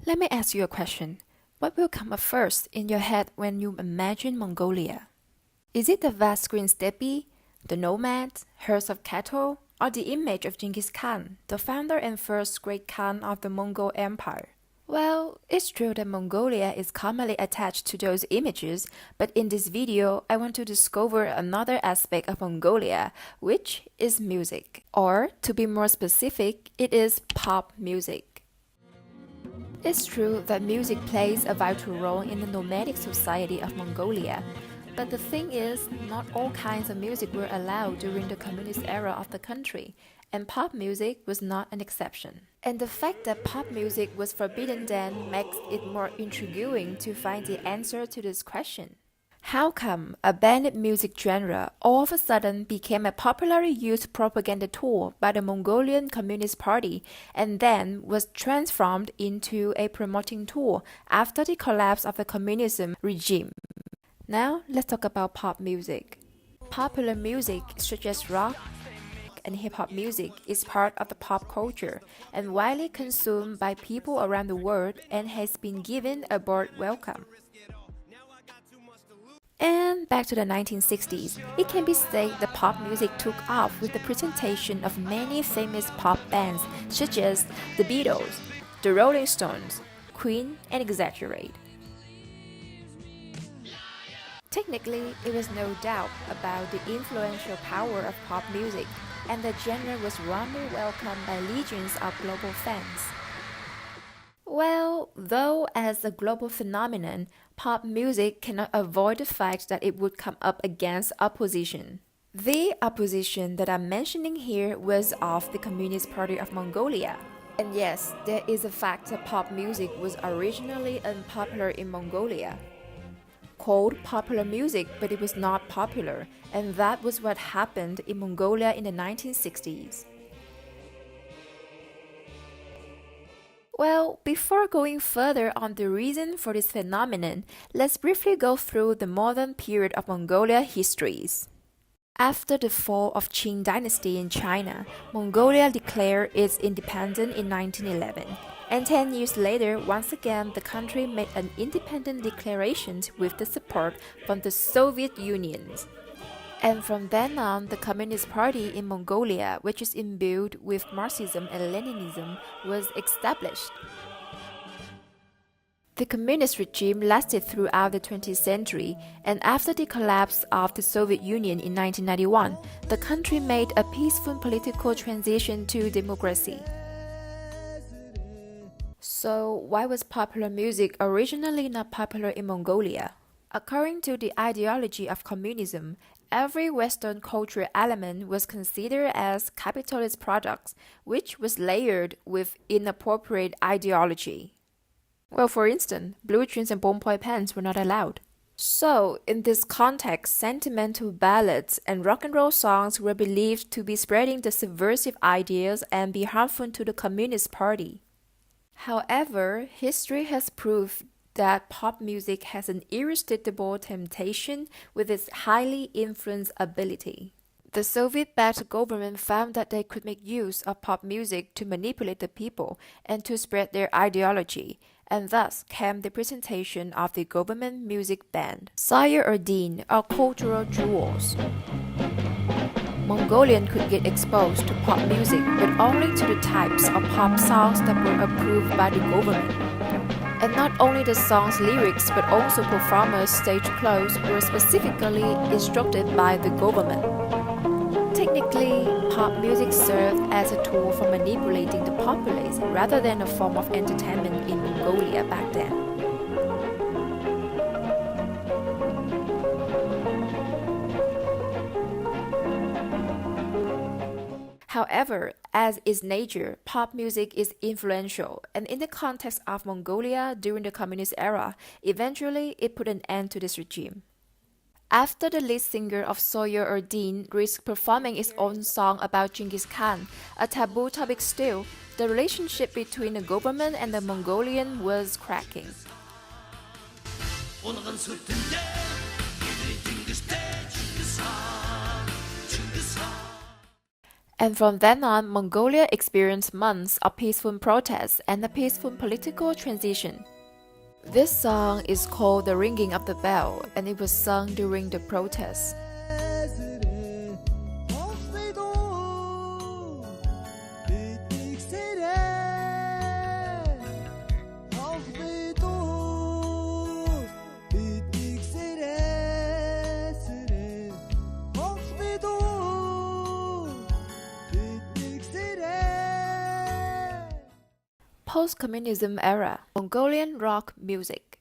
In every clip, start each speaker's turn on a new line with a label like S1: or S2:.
S1: Let me ask you a question. What will come up first in your head when you imagine Mongolia? Is it the vast green steppe, the nomads, herds of cattle, or the image of Genghis Khan, the founder and first great Khan of the Mongol Empire? Well, it's true that Mongolia is commonly attached to those images, but in this video, I want to discover another aspect of Mongolia, which is music. Or, to be more specific, it is pop music. It's true that music plays a vital role in the nomadic society of Mongolia, but the thing is, not all kinds of music were allowed during the communist era of the country, and pop music was not an exception. And the fact that pop music was forbidden then makes it more intriguing to find the answer to this question. How come a banned music genre all of a sudden became a popularly used propaganda tool by the Mongolian Communist Party and then was transformed into a promoting tool after the collapse of the communism regime? Now, let's talk about pop music. Popular music such as rock and hip-hop music is part of the pop culture and widely consumed by people around the world and has been given a broad welcome. And back to the 1960s, it can be said that pop music took off with the presentation of many famous pop bands such as the Beatles, the Rolling Stones, Queen, and Exaggerate. Technically, it was no doubt about the influential power of pop music, and the genre was warmly welcomed by legions of global fans. Well, though as a global phenomenon, pop music cannot avoid the fact that it would come up against opposition. The opposition that I'm mentioning here was of the Communist Party of Mongolia. And yes, there is a fact that pop music was originally unpopular in Mongolia. Called popular music, but it was not popular, and that was what happened in Mongolia in the 1960s. Well, before going further on the reason for this phenomenon, let's briefly go through the modern period of Mongolia histories. After the fall of Qing dynasty in China, Mongolia declared its independence in 1911, and 10 years later, once again, the country made an independent declaration with the support from the Soviet Union. And from then on, the Communist Party in Mongolia, which is imbued with Marxism and Leninism, was established. The communist regime lasted throughout the 20th century, and after the collapse of the Soviet Union in 1991, the country made a peaceful political transition to democracy. So, why was popular music originally not popular in Mongolia? According to the ideology of communism, every Western cultural element was considered as capitalist products, which was layered with inappropriate ideology. Well, for instance, blue jeans and ballpoint pens were not allowed. So, in this context, sentimental ballads and rock and roll songs were believed to be spreading the subversive ideas and be harmful to the Communist Party. However, history has proved that pop music has an irresistible temptation with its highly influenced ability. The Soviet-backed government found that they could make use of pop music to manipulate the people and to spread their ideology, and thus came the presentation of the government music band, Sire or Dean, or cultural jewels. Mongolian could get exposed to pop music, but only to the types of pop songs that were approved by the government. And not only the song's lyrics, but also performers' stage clothes were specifically instructed by the government. Technically, pop music served as a tool for manipulating the populace rather than a form of entertainment in Mongolia back then. However, as its nature, pop music is influential, and in the context of Mongolia during the communist era, eventually it put an end to this regime. After the lead singer of Sawyer or Dean risked performing its own song about Genghis Khan, a taboo topic still, the relationship between the government and the Mongolian was cracking. And from then on, Mongolia experienced months of peaceful protests and a peaceful political transition. This song is called The Ringing of the Bell, and it was sung during the protests. Post-communism era, Mongolian rock music.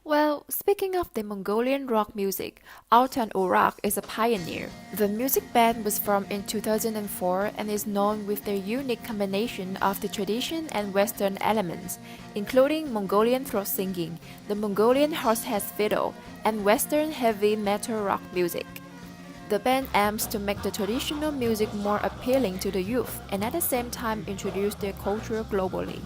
S1: Well, speaking of the Mongolian rock music, Altan Urak is a pioneer. The music band was formed in 2004 and is known with their unique combination of the tradition and Western elements, including Mongolian throat singing, the Mongolian horsehead fiddle, and Western heavy metal rock music. The band aims to make the traditional music more appealing to the youth and at the same time introduce their culture globally.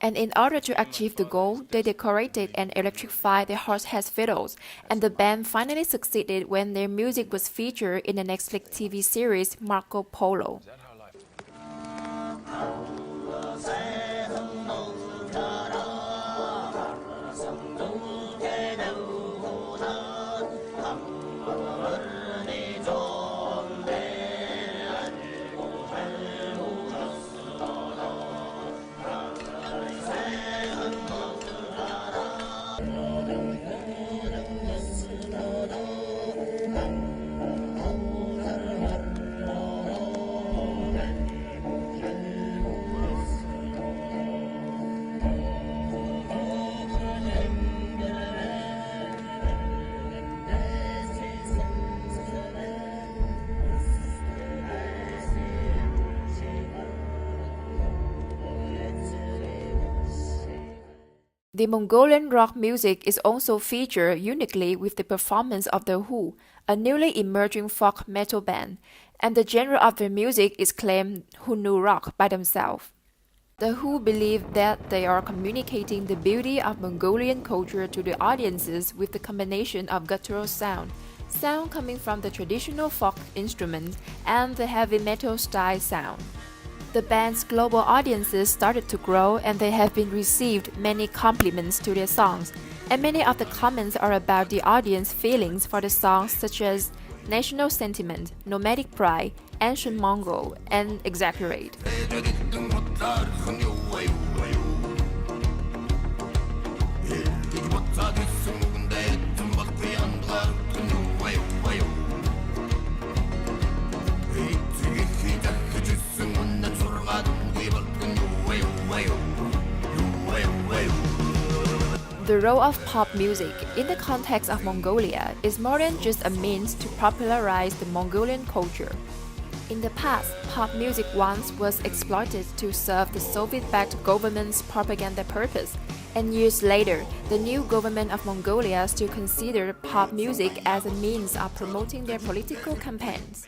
S1: And in order to achieve the goal, they decorated and electrified the horsehead fiddles, and the band finally succeeded when their music was featured in the Netflix TV series Marco Polo. The Mongolian rock music is also featured uniquely with the performance of The Who, a newly emerging folk metal band, and the genre of their music is claimed Hunnu rock by themselves. The Who believe that they are communicating the beauty of Mongolian culture to the audiences with the combination of guttural sound coming from the traditional folk instruments, and the heavy metal style sound. The band's global audiences started to grow and they have been received many compliments to their songs, and many of the comments are about the audience feelings for the songs such as national sentiment, nomadic pride, ancient Mongol, and exaggerate. The role of pop music in the context of Mongolia is more than just a means to popularize the Mongolian culture. In the past, pop music once was exploited to serve the Soviet-backed government's propaganda purpose, and years later, the new government of Mongolia still considered pop music as a means of promoting their political campaigns.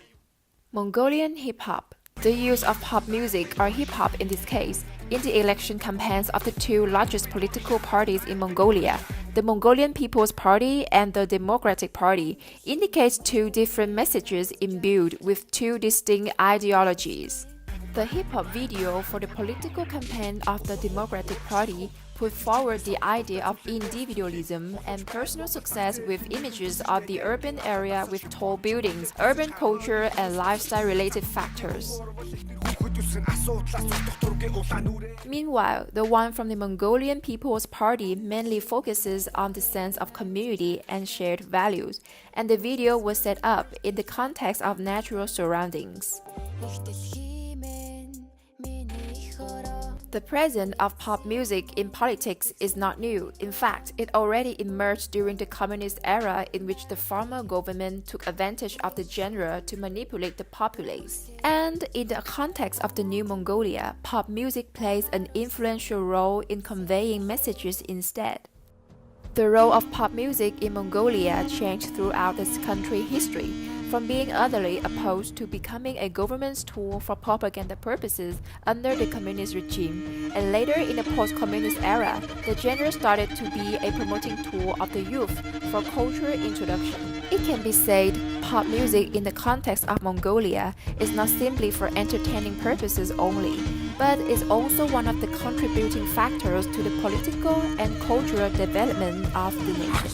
S1: Mongolian hip-hop. The use of pop music, or hip-hop in this case, in the election campaigns of the two largest political parties in Mongolia, the Mongolian People's Party and the Democratic Party, indicates two different messages imbued with two distinct ideologies. The hip-hop video for the political campaign of the Democratic Party put forward the idea of individualism and personal success with images of the urban area with tall buildings, urban culture, and lifestyle-related factors. Meanwhile, the one from the Mongolian People's Party mainly focuses on the sense of community and shared values, and the video was set up in the context of natural surroundings. The presence of pop music in politics is not new. In fact, it already emerged during the communist era in which the former government took advantage of the genre to manipulate the populace. And in the context of the new Mongolia, pop music plays an influential role in conveying messages instead. The role of pop music in Mongolia changed throughout its country's history. from being utterly opposed to becoming a government's tool for propaganda purposes under the communist regime, and later in the post-communist era, the genre started to be a promoting tool of the youth for cultural introduction. It can be said pop music in the context of Mongolia is not simply for entertaining purposes only, but is also one of the contributing factors to the political and cultural development of the nation.